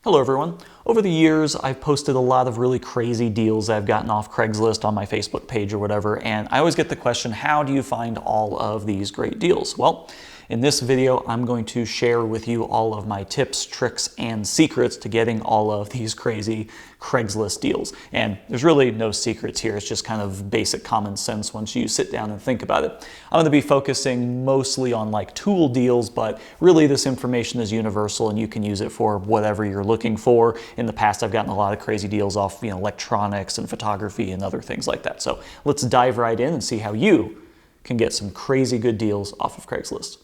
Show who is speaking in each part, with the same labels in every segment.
Speaker 1: Hello everyone. Over the years, I've posted a lot of really crazy deals I've gotten off Craigslist on my Facebook page or whatever, and I always get the question, how do you find all of these great deals? Well, in this video, I'm going to share with you all of my tips, tricks, and secrets to getting all of these crazy Craigslist deals. And there's really no secrets here. It's just kind of basic common sense once you sit down and think about it. I'm going to be focusing mostly on like tool deals, but really this information is universal and you can use it for whatever you're looking for. In the past, I've gotten a lot of crazy deals off, electronics and photography and other things like that. So let's dive right in and see how you can get some crazy good deals off of Craigslist.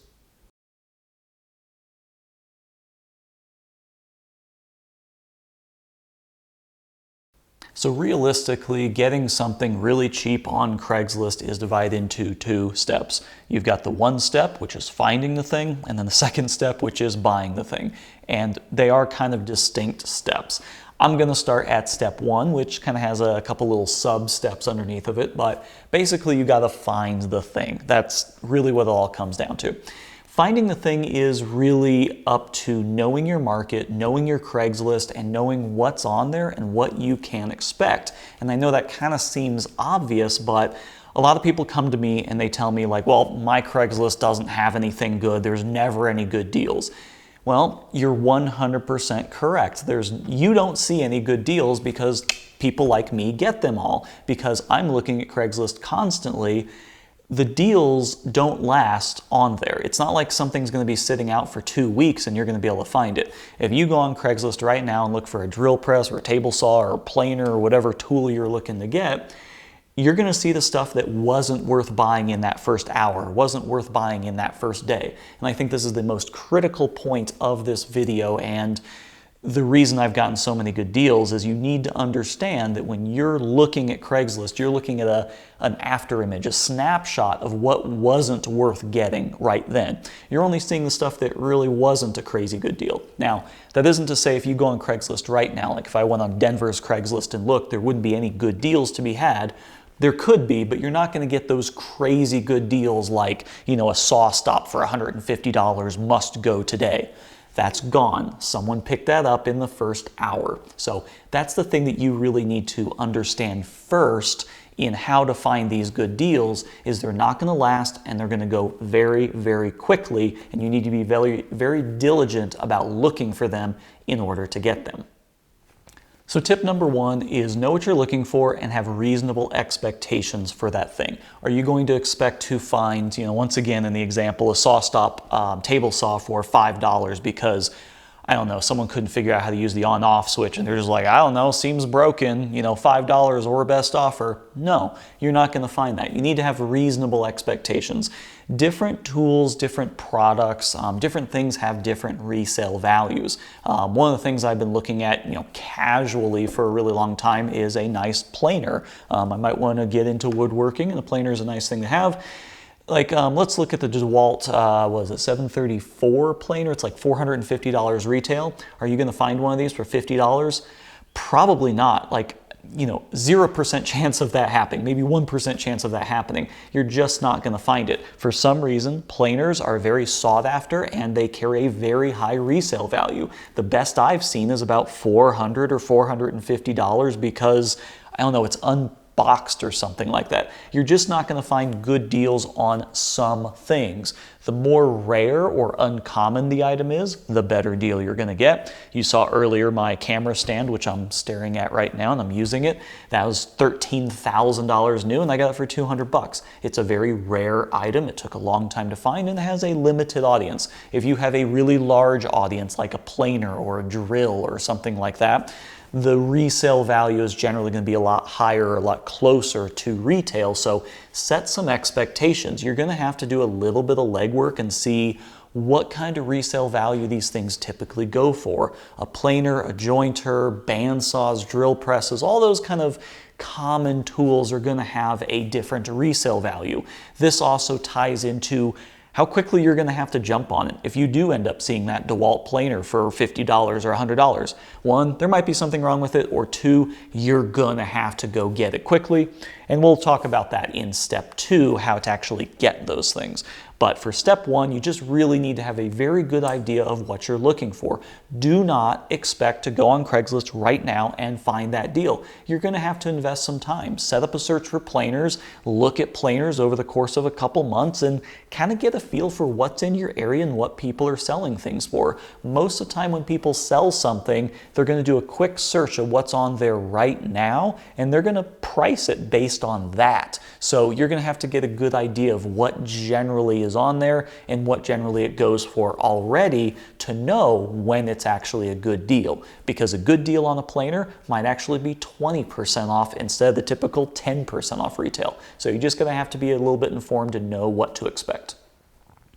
Speaker 1: So realistically, getting something really cheap on Craigslist is divided into two steps. You've got the one step, which is finding the thing, and then the second step, which is buying the thing. And they are kind of distinct steps. I'm going to start at step one, which kind of has a couple little sub steps underneath of it, but basically you got to find the thing. That's really what it all comes down to. Finding the thing is really up to knowing your market, knowing your Craigslist, and knowing what's on there and what you can expect. And I know that kind of seems obvious, but a lot of people come to me and they tell me like, well, my Craigslist doesn't have anything good. There's never any good deals. Well, you're 100% correct. You don't see any good deals because people like me get them all, because I'm looking at Craigslist constantly. The deals don't last on there. It's not like something's going to be sitting out for 2 weeks and you're going to be able to find it. If you go on Craigslist right now and look for a drill press or a table saw or a planer or whatever tool you're looking to get, you're going to see the stuff that wasn't worth buying in that first hour, wasn't worth buying in that first day. And I think this is the most critical point of this video, and the reason I've gotten so many good deals is you need to understand that when you're looking at Craigslist, you're looking at an after image, a snapshot of what wasn't worth getting right then. You're only seeing the stuff that really wasn't a crazy good deal. Now, that isn't to say if you go on Craigslist right now, like if I went on Denver's Craigslist and looked, there wouldn't be any good deals to be had. There could be, but you're not going to get those crazy good deals like, a saw stop for $150 must go today. That's gone. Someone picked that up in the first hour. So that's the thing that you really need to understand first in how to find these good deals, is they're not going to last and they're going to go very, very quickly, and you need to be very, very diligent about looking for them in order to get them. So tip number one is know what you're looking for and have reasonable expectations for that thing. Are you going to expect to find, once again in the example, a saw stop table saw for $5 because, I don't know, someone couldn't figure out how to use the on-off switch and they're just like, I don't know, seems broken, $5 or best offer? No, you're not going to find that. You need to have reasonable expectations. Different tools, different products, different things have different resale values. One of the things I've been looking at, casually for a really long time is a nice planer. I might want to get into woodworking, and a planer is a nice thing to have. Like, let's look at the DeWalt, what is it, 734 planer? It's like $450 retail. Are you going to find one of these for $50? Probably not. Like, 0% chance of that happening, maybe 1% chance of that happening. You're just not going to find it. For some reason, planers are very sought after and they carry a very high resale value. The best I've seen is about $400 or $450 because, I don't know, it's unboxed or something like that. You're just not going to find good deals on some things. The more rare or uncommon the item is, the better deal you're going to get. You saw earlier my camera stand, which I'm staring at right now and I'm using it. That was $13,000 new and I got it for $200. It's a very rare item. It took a long time to find and it has a limited audience. If you have a really large audience like a planer or a drill or something like that, the resale value is generally going to be a lot higher, a lot closer to retail. So set some expectations. You're going to have to do a little bit of legwork and see what kind of resale value these things typically go for. A planer, a jointer, bandsaws, drill presses, all those kind of common tools are going to have a different resale value. This also ties into how quickly you're going to have to jump on it. If you do end up seeing that DeWalt planer for $50 or $100, one, there might be something wrong with it, or two, you're going to have to go get it quickly. And we'll talk about that in step 2, how to actually get those things. But for step 1, you just really need to have a very good idea of what you're looking for. Do not expect to go on Craigslist right now and find that deal. You're going to have to invest some time. Set up a search for planers, look at planers over the course of a couple months, and kind of get a feel for what's in your area and what people are selling things for. Most of the time when people sell something, they're going to do a quick search of what's on there right now, and they're going to price it based on that. So you're going to have to get a good idea of what generally is on there and what generally it goes for already to know when it's actually a good deal. Because a good deal on a planer might actually be 20% off instead of the typical 10% off retail. So you're just going to have to be a little bit informed to know what to expect.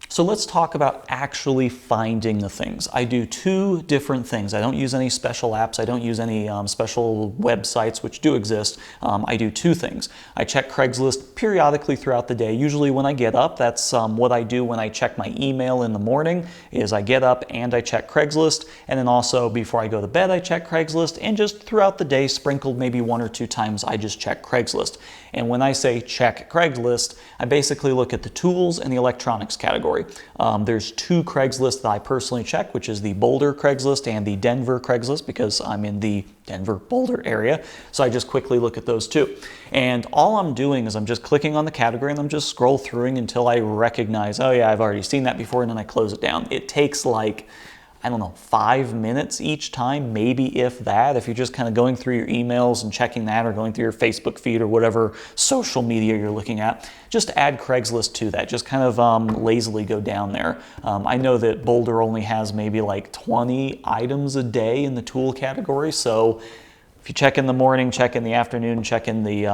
Speaker 1: So let's talk about actually finding the things. I do 2 different things. I don't use any special apps. I don't use any special websites, which do exist. I do 2 things. I check Craigslist periodically throughout the day. Usually when I get up, that's what I do when I check my email in the morning, is I get up and I check Craigslist. And then also before I go to bed, I check Craigslist. And just throughout the day, sprinkled maybe 1 or 2 times, I just check Craigslist. And when I say check Craigslist, I basically look at the tools and the electronics category. There's 2 Craigslist that I personally check, which is the Boulder Craigslist and the Denver Craigslist, because I'm in the Denver-Boulder area. So I just quickly look at those 2. And all I'm doing is I'm just clicking on the category and I'm just scroll through until I recognize, oh yeah, I've already seen that before, and then I close it down. It takes like, I don't know, 5 minutes each time, maybe if that, if you're just kind of going through your emails and checking that, or going through your Facebook feed or whatever social media you're looking at. Just add Craigslist to that. Just kind of lazily go down there. I know that Boulder only has maybe like 20 items a day in the tool category. So if you check in the morning, check in the afternoon, check in the,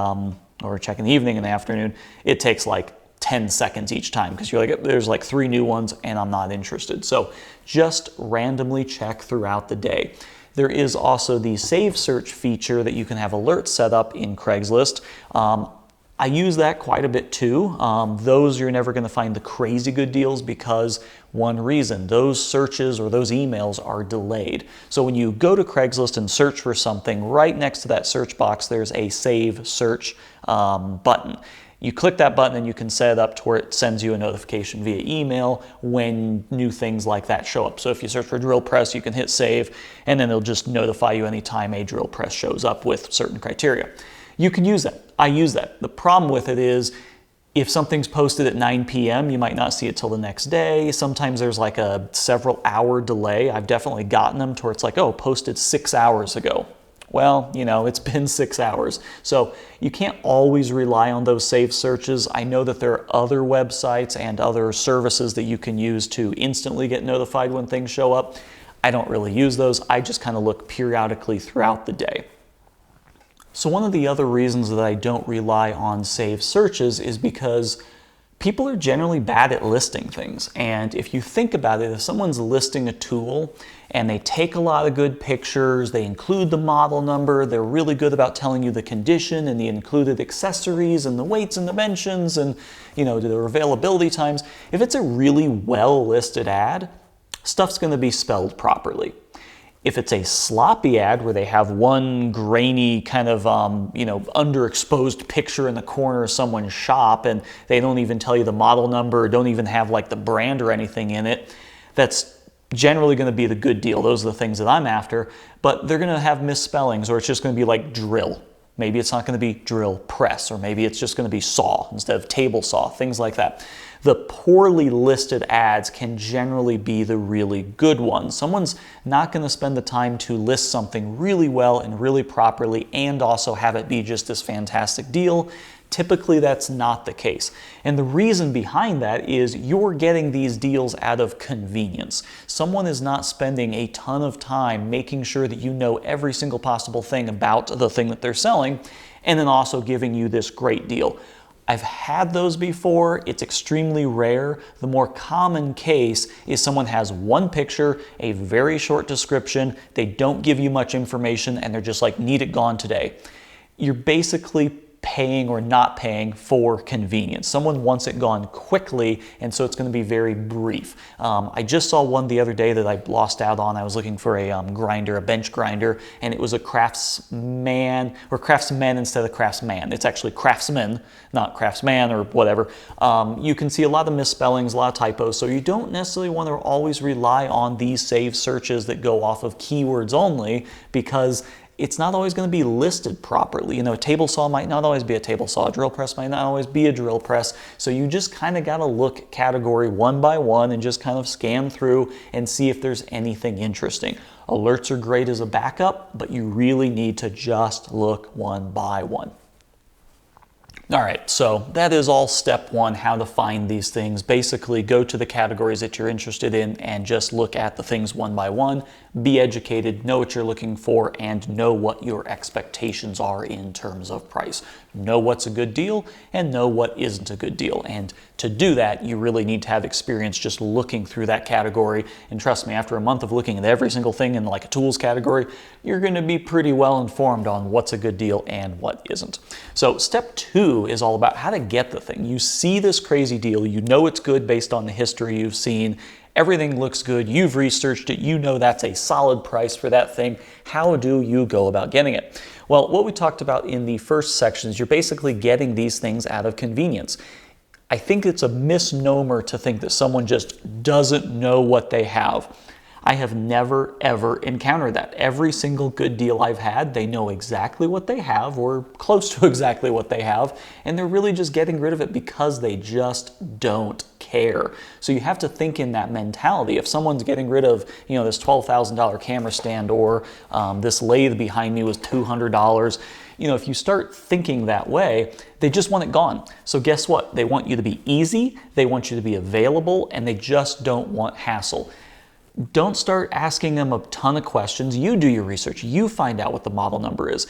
Speaker 1: or check in the evening and the afternoon, it takes like 10 seconds each time, because you're like, there's like 3 new ones and I'm not interested. So just randomly check throughout the day. There is also the save search feature that you can have alerts set up in Craigslist. I use that quite a bit too. Those you're never going to find the crazy good deals, because one reason, those searches or those emails are delayed. So when you go to Craigslist and search for something, right next to that search box there's a save search button. You click that button and you can set it up to where it sends you a notification via email when new things like that show up. So if you search for drill press, you can hit save, and then it'll just notify you anytime a drill press shows up with certain criteria. You can use that. I use that. The problem with it is, if something's posted at 9 p.m., you might not see it till the next day. Sometimes there's like a several hour delay. I've definitely gotten them to where it's like, oh, posted 6 hours ago. Well, you know, it's been 6 hours. So you can't always rely on those save searches. I know that there are other websites and other services that you can use to instantly get notified when things show up. I don't really use those. I just kind of look periodically throughout the day. So one of the other reasons that I don't rely on save searches is because people are generally bad at listing things. And if you think about it, if someone's listing a tool and they take a lot of good pictures, they include the model number, they're really good about telling you the condition and the included accessories and the weights and dimensions and, you know, their availability times, if it's a really well listed ad, stuff's going to be spelled properly. If it's a sloppy ad where they have one grainy kind of, underexposed picture in the corner of someone's shop and they don't even tell you the model number, don't even have like the brand or anything in it, that's generally going to be the good deal. Those are the things that I'm after, but they're going to have misspellings, or it's just going to be like drill. Maybe it's not going to be drill press, or maybe it's just going to be saw instead of table saw, things like that. The poorly listed ads can generally be the really good ones. Someone's not going to spend the time to list something really well and really properly and also have it be just this fantastic deal. Typically, that's not the case. And the reason behind that is you're getting these deals out of convenience. Someone is not spending a ton of time making sure that you know every single possible thing about the thing that they're selling, and then also giving you this great deal. I've had those before. It's extremely rare. The more common case is someone has one picture, a very short description, they don't give you much information, and they're just like, need it gone today. You're basically paying or not paying for convenience. Someone wants it gone quickly, and so it's going to be very brief. I just saw one the other day that I lost out on. I was looking for a grinder, a bench grinder, and it was a Craftsman, or Craftsman instead of Craftsman. It's actually Craftsman, not Craftsman or whatever. You can see a lot of misspellings, a lot of typos, so you don't necessarily want to always rely on these saved searches that go off of keywords only, because it's not always going to be listed properly. You know, a table saw might not always be a table saw. A drill press might not always be a drill press. So you just kind of got to look category one by one and just kind of scan through and see if there's anything interesting. Alerts are great as a backup, but you really need to just look one by one. All right, so that is all step one, how to find these things. Basically, go to the categories that you're interested in and just look at the things one by one. Be educated, know what you're looking for, and know what your expectations are in terms of price. Know what's a good deal and know what isn't a good deal. And to do that, you really need to have experience just looking through that category. And trust me, after a month of looking at every single thing in like a tools category, you're going to be pretty well informed on what's a good deal and what isn't. So step two is all about how to get the thing. You see this crazy deal, you know it's good based on the history you've seen, everything looks good, you've researched it, you know that's a solid price for that thing. How do you go about getting it? Well, what we talked about in the first section is you're basically getting these things out of convenience. I think it's a misnomer to think that someone just doesn't know what they have. I have never, ever encountered that. Every single good deal I've had, they know exactly what they have or close to exactly what they have, and they're really just getting rid of it because they just don't care. So you have to think in that mentality. If someone's getting rid of, you know, this $12,000 camera stand, or this lathe behind me was $200, you know, if you start thinking that way, they just want it gone. So guess what? They want you to be easy, they want you to be available, and they just don't want hassle. Don't start asking them a ton of questions. You do your research. You find out what the model number is.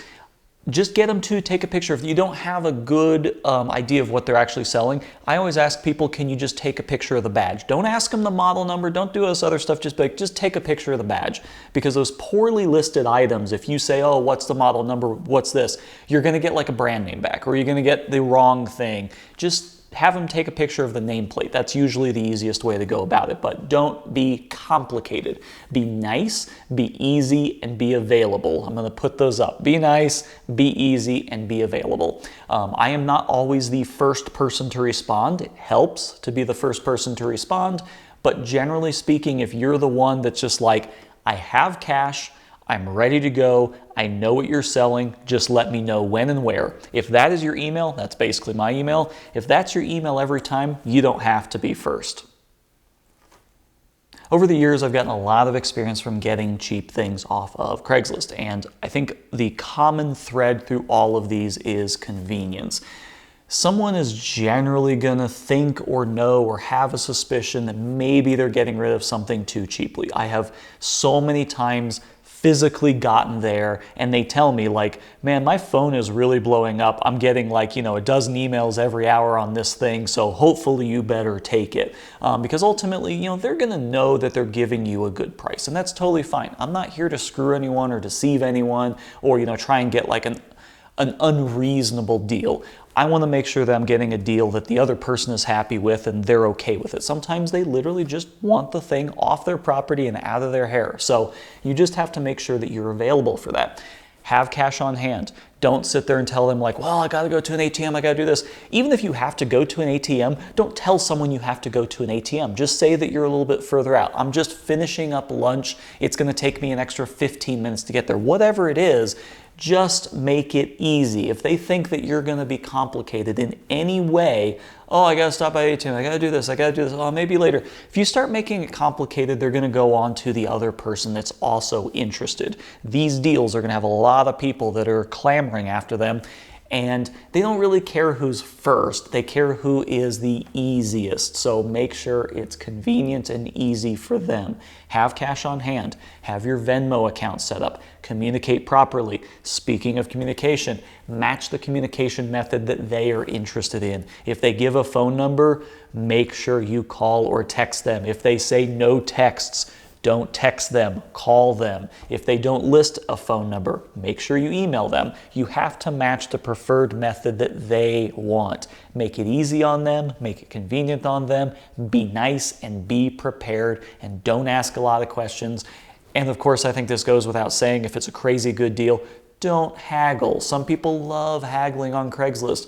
Speaker 1: Just get them to take a picture. If you don't have a good idea of what they're actually selling, I always ask people, can you just take a picture of the badge? Don't ask them the model number. Don't do this other stuff. Just be like, just take a picture of the badge. Because those poorly listed items, if you say, oh, what's the model number? What's this? You're going to get like a brand name back, or you're going to get the wrong thing. Just have them take a picture of the nameplate. That's usually the easiest way to go about it, but don't be complicated. Be nice, be easy, and be available. I'm gonna put those up. Be nice, be easy, and be available. I am not always the first person to respond. It helps to be the first person to respond, but generally speaking, if you're the one that's just like, I have cash, I'm ready to go, I know what you're selling, just let me know when and where. If that is your email, that's basically my email. If that's your email every time, you don't have to be first. Over the years, I've gotten a lot of experience from getting cheap things off of Craigslist, and I think the common thread through all of these is convenience. Someone is generally gonna think or know or have a suspicion that maybe they're getting rid of something too cheaply. I have so many times physically gotten there and they tell me like, man, my phone is really blowing up. I'm getting like, you know, a dozen emails every hour on this thing, so hopefully you better take it. Because ultimately, you know, they're gonna know that they're giving you a good price, and that's totally fine. I'm not here to screw anyone or deceive anyone or, you know, try and get like an unreasonable deal. I want to make sure that I'm getting a deal that the other person is happy with and they're okay with it. Sometimes they literally just want the thing off their property and out of their hair. So you just have to make sure that you're available for that. Have cash on hand. Don't sit there and tell them like, well, I got to go to an ATM, I got to do this. Even if you have to go to an ATM, don't tell someone you have to go to an ATM. Just say that you're a little bit further out. I'm just finishing up lunch. It's going to take me an extra 15 minutes to get there. Whatever it is, just make it easy. If they think that you're going to be complicated in any way, oh, I got to stop by ATM, I got to do this, I got to do this, oh, maybe later. If you start making it complicated, they're going to go on to the other person that's also interested. These deals are going to have a lot of people that are clamoring after them, and they don't really care who's first. They care who is the easiest. So make sure it's convenient and easy for them. Have cash on hand. Have your Venmo account set up. Communicate properly. Speaking of communication, match the communication method that they are interested in. If they give a phone number, make sure you call or text them. If they say no texts, Don't text them, call them. If they don't list a phone number, make sure you email them. You have to match the preferred method that they want. Make it easy on them, make it convenient on them, be nice and be prepared, and don't ask a lot of questions. And of course, I think this goes without saying, if it's a crazy good deal, don't haggle. Some people love haggling on Craigslist.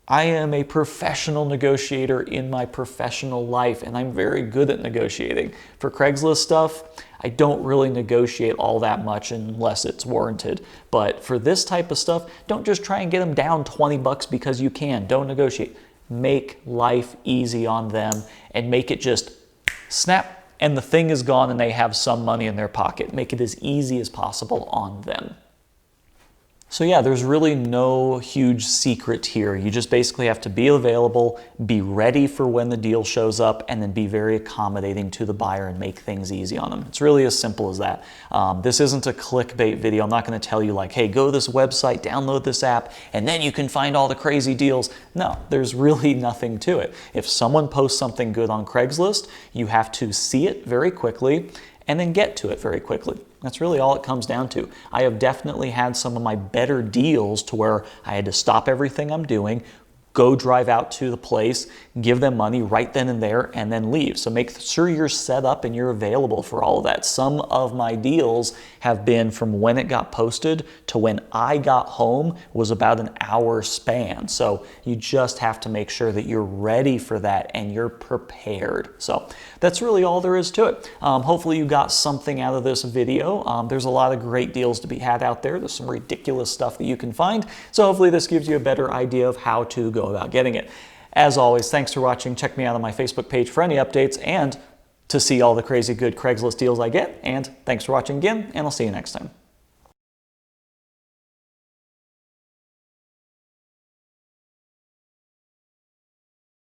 Speaker 1: I am a professional negotiator in my professional life, and I'm very good at negotiating. For Craigslist stuff, I don't really negotiate all that much unless it's warranted. But for this type of stuff, don't just try and get them down 20 bucks because you can. Don't negotiate. Make life easy on them and make it just snap and the thing is gone and they have some money in their pocket. Make it as easy as possible on them. So yeah, there's really no huge secret here. You just basically have to be available, be ready for when the deal shows up, and then be very accommodating to the buyer and make things easy on them. It's really as simple as that. This isn't a clickbait video. I'm not going to tell you like, hey, go to this website, download this app, and then you can find all the crazy deals. No, there's really nothing to it. If someone posts something good on Craigslist, you have to see it very quickly and then get to it very quickly. That's really all it comes down to. I have definitely had some of my better deals to where I had to stop everything I'm doing, go drive out to the place, give them money right then and there, and then leave. So make sure you're set up and you're available for all of that. Some of my deals have been from when it got posted to when I got home was about an hour span. So you just have to make sure that you're ready for that and you're prepared. So that's really all there is to it. Hopefully you got something out of this video. There's a lot of great deals to be had out there. There's some ridiculous stuff that you can find. So hopefully this gives you a better idea of how to go about getting it. As always, thanks for watching. Check me out on my Facebook page for any updates and to see all the crazy good Craigslist deals I get. And thanks for watching again, and I'll see you next time.